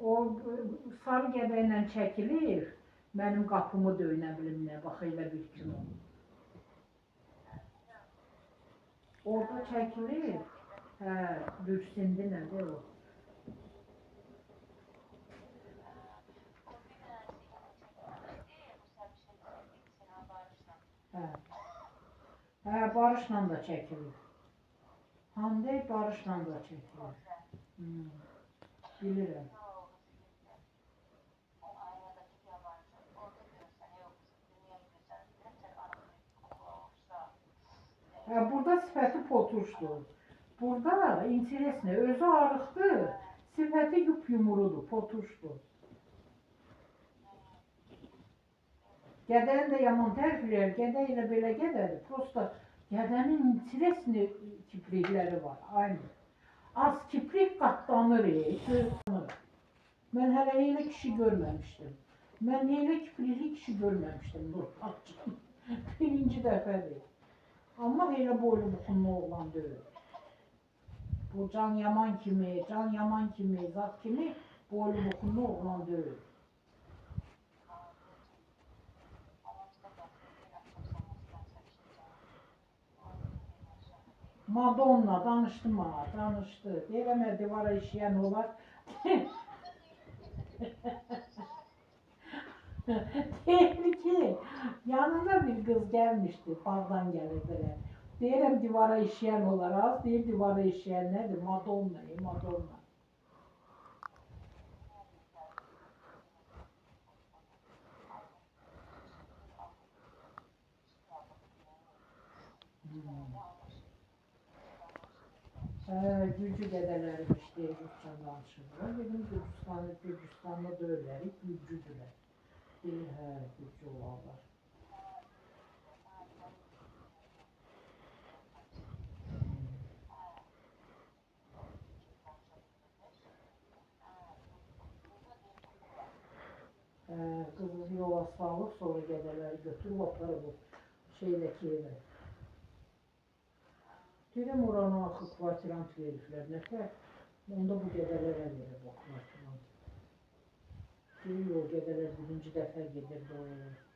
O sarı gədəklə çəkilir, mənim qapımı döyünə bilim nə, bax elə bir kino. Orada çəkilir, hə, Bürsindi nədir o? Hə, Barışla da çəkilir. Hande Barışla da çəkilir. Bilirəm. Burada sifəti potuşdur. Burada interesli, özü arıqdır, sifəti yumrudur, potuşdur. Gədəyin də yaman tərifləyər, gədək ilə belə gədədir. Prosta gədənin interesli kiprikləri var, aynı. Az kiprik qatlanır, Mən hələ elə kişi görməmişdim. Mən elə kiprikli kişi görməmişdim, Nurhaqcığım. Birinci dəfədir. Amma elə boylu buxunlu oğlan deyil. Bu Can Yaman kimi, zat kimi boylu buxunlu oğlan deyil. Madonna danışdım ha, danışdı. Deyirəm, divara işləyən olar. Deyir ki, yanında bir kız gelmişti, bağdan gelirdiler. Deyirəm, divara işləyən olar, az deyir, divara işləyən nədir? Madonna, Madonna. Gürcü qədələrmiş deyir, Gürcücan danışırlar. Dedim, Gürcüstanlı döyürlər, Gürcüdürlər. Deyir, hə, Gürcü olarlar. Kızı yola salıb, sonra qədələri götürüb, aparıb o şeydəki evə. Deyirəm, oranı axı kvartirant veriblər, nətər? Onda bu qədələrə verib o kvartirant. Deyir, o qədələr birinci dəfə gedirdi o evə.